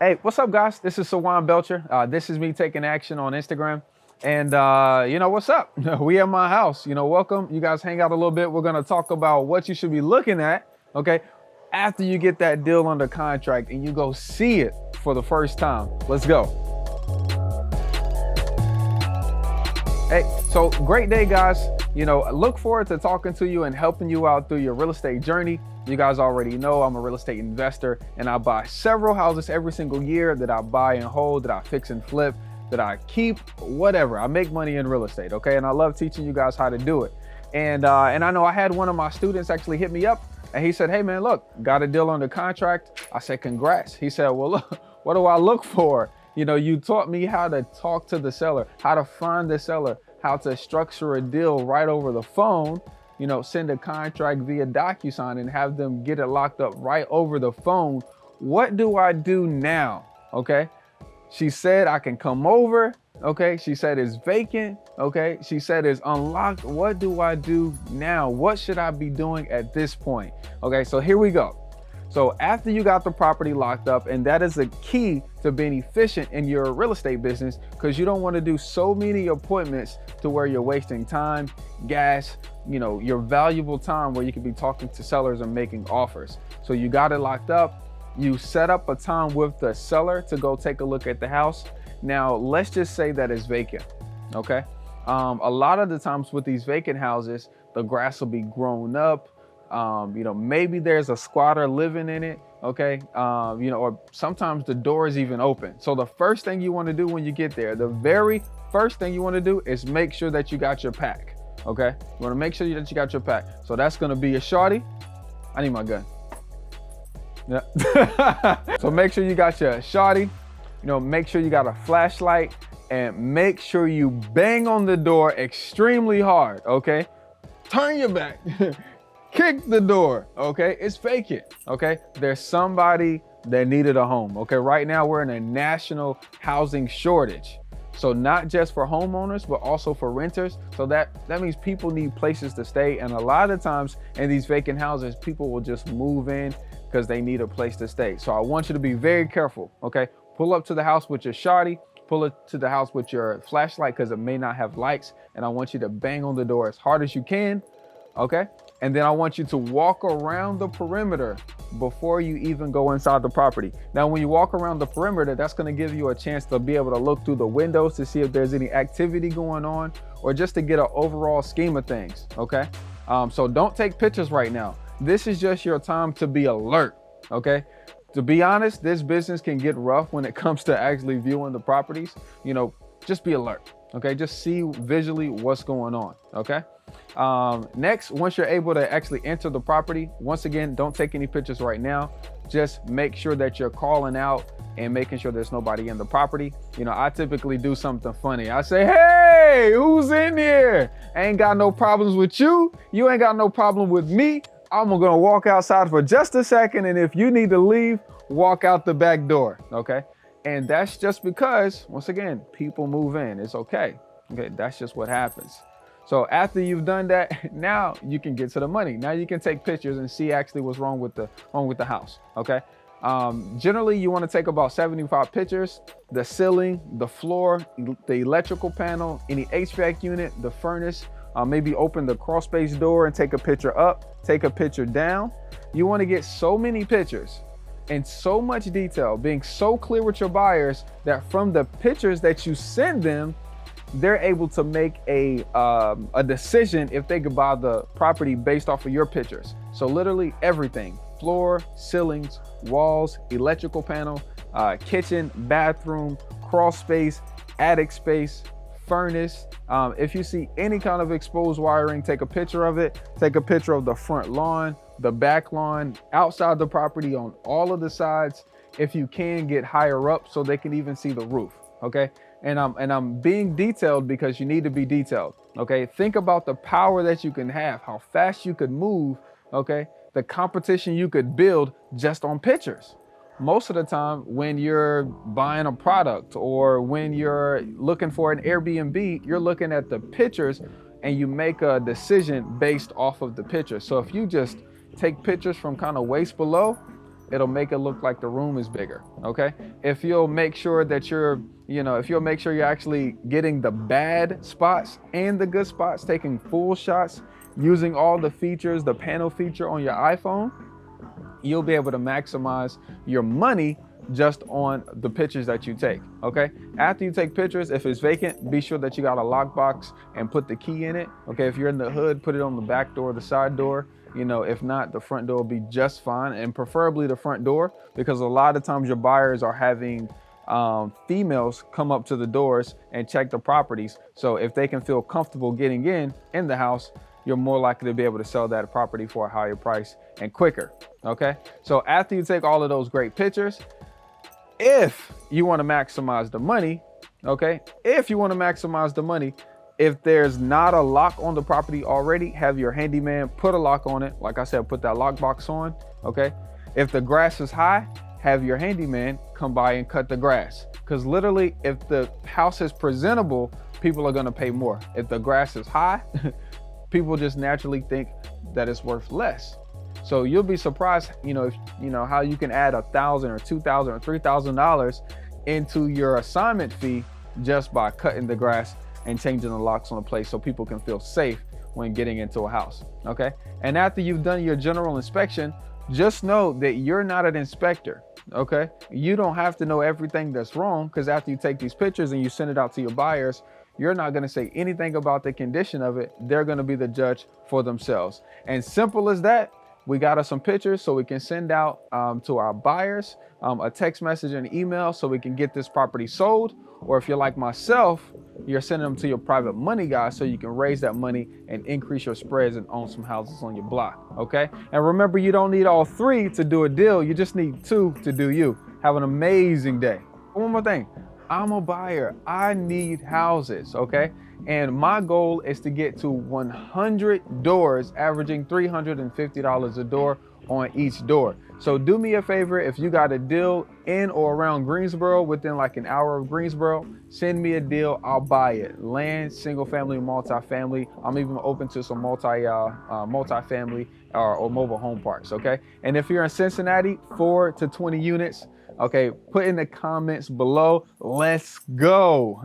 Hey, what's up, guys? This is Sawan Belcher. This is me taking action on Instagram. And what's up? We at my house. Welcome. You guys hang out a little bit. We're going to talk about what you should be looking at, okay, after you get that deal under contract and you go see it for the first time. Let's go. Hey, so great day, guys. Look forward to talking to you and helping you out through your real estate journey. You guys already know I'm a real estate investor and I buy several houses every single year that I buy and hold, that I fix and flip, that I keep, whatever. I make money in real estate, okay? And I love teaching you guys how to do it. And I know I had one of my students actually hit me up and he said, hey man, look, got a deal under contract. I said, congrats. He said, well, look, what do I look for? You taught me how to talk to the seller, how to find the seller, how to structure a deal right over the phone, send a contract via DocuSign and have them get it locked up right over the phone. What do I do now? Okay. She said I can come over. Okay. She said it's vacant. Okay. She said it's unlocked. What do I do now? What should I be doing at this point? Okay. So here we go. So after you got the property locked up, and that is a key to being efficient in your real estate business, because you don't want to do so many appointments to where you're wasting time, gas, your valuable time where you could be talking to sellers and making offers. So you got it locked up. You set up a time with the seller to go take a look at the house. Now, let's just say that it's vacant. Okay. A lot of the times with these vacant houses, the grass will be grown up. Maybe there's a squatter living in it, okay? Or sometimes the door is even open. So the first thing you want to do when you get there, the very first thing you want to do is make sure that you got your pack, okay? You want to make sure that you got your pack. So that's going to be a shorty. I need my gun. Yeah. So make sure you got your shorty, make sure you got a flashlight, and make sure you bang on the door extremely hard, okay? Turn your back. Kick the door, okay? It's vacant, okay? There's somebody that needed a home, okay? Right now, we're in a national housing shortage. So not just for homeowners, but also for renters. So that means people need places to stay. And a lot of times in these vacant houses, people will just move in because they need a place to stay. So I want you to be very careful, okay? Pull up to the house with your shawty, pull it to the house with your flashlight because it may not have lights. And I want you to bang on the door as hard as you can, okay? And then I want you to walk around the perimeter before you even go inside the property. Now, when you walk around the perimeter, that's gonna give you a chance to be able to look through the windows to see if there's any activity going on, or just to get an overall scheme of things, okay? So don't take pictures right now. This is just your time to be alert, okay? To be honest, this business can get rough when it comes to actually viewing the properties. Just be alert, okay? Just see visually what's going on, okay? Next, once you're able to actually enter the property, once again, don't take any pictures right now. Just make sure that you're calling out and making sure there's nobody in the property. I typically do something funny. I say, hey, who's in here? I ain't got no problems with you. You ain't got no problem with me. I'm gonna walk outside for just a second. And if you need to leave, walk out the back door, okay? And that's just because, once again, people move in. It's okay. Okay, that's just what happens. So after you've done that, now you can get to the money. Now you can take pictures and see actually what's wrong with the house, okay? Generally, you want to take about 75 pictures: the ceiling, the floor, the electrical panel, any HVAC unit, the furnace. Maybe open the crawl space door and take a picture up, take a picture down. You want to get so many pictures in so much detail, being so clear with your buyers that from the pictures that you send them, they're able to make a decision if they could buy the property based off of your pictures. So literally everything: floor, ceilings, walls, electrical panel, kitchen, bathroom, crawl space, attic space, furnace. If you see any kind of exposed wiring, take a picture of it. Take a picture of the front lawn, the back lawn, outside the property, on all of the sides. If you can, get higher up so they can even see the roof, okay? And I'm being detailed because you need to be detailed, okay? Think about the power that you can have, how fast you could move, okay? The competition you could build just on pictures. Most of the time when you're buying a product or when you're looking for an Airbnb, you're looking at the pictures and you make a decision based off of the picture. So if you just take pictures from kind of waist below, it'll make it look like the room is bigger, okay? If you'll make sure that if you'll make sure you're actually getting the bad spots and the good spots, taking full shots, using all the features, the panel feature on your iPhone, you'll be able to maximize your money just on the pictures that you take, okay? After you take pictures, if it's vacant, be sure that you got a lockbox and put the key in it, okay? If you're in the hood, put it on the back door, the side door. If not, the front door will be just fine, and preferably the front door, because a lot of times your buyers are having females come up to the doors and check the properties. So if they can feel comfortable getting in the house, you're more likely to be able to sell that property for a higher price and quicker, okay? So after you take all of those great pictures, if you want to maximize the money, okay? If there's not a lock on the property already, have your handyman put a lock on it. Like I said, put that lockbox on, okay? If the grass is high, have your handyman come by and cut the grass. Because literally, if the house is presentable, people are gonna pay more. If the grass is high, people just naturally think that it's worth less. So you'll be surprised, how you can add $1,000 or $2,000 or $3,000 into your assignment fee just by cutting the grass and changing the locks on the place so people can feel safe when getting into a house, okay? And after you've done your general inspection, just know that you're not an inspector, okay? You don't have to know everything that's wrong, because after you take these pictures and you send it out to your buyers, you're not going to say anything about the condition of it. They're going to be the judge for themselves. And simple as that, we got us some pictures so we can send out to our buyers a text message and email so we can get this property sold. Or if you're like myself, you're sending them to your private money guy so you can raise that money and increase your spreads and own some houses on your block, okay? And remember, you don't need all three to do a deal. You just need two to do you. Have an amazing day. One more thing. I'm a buyer. I need houses, okay? And my goal is to get to 100 doors, averaging $350 a door on each door. So do me a favor, if you got a deal in or around Greensboro, within like an hour of Greensboro, send me a deal, I'll buy it. Land, single family, multifamily. I'm even open to some multifamily or mobile home parks, okay? And if you're in Cincinnati, 4 to 20 units, okay, put in the comments below. Let's go.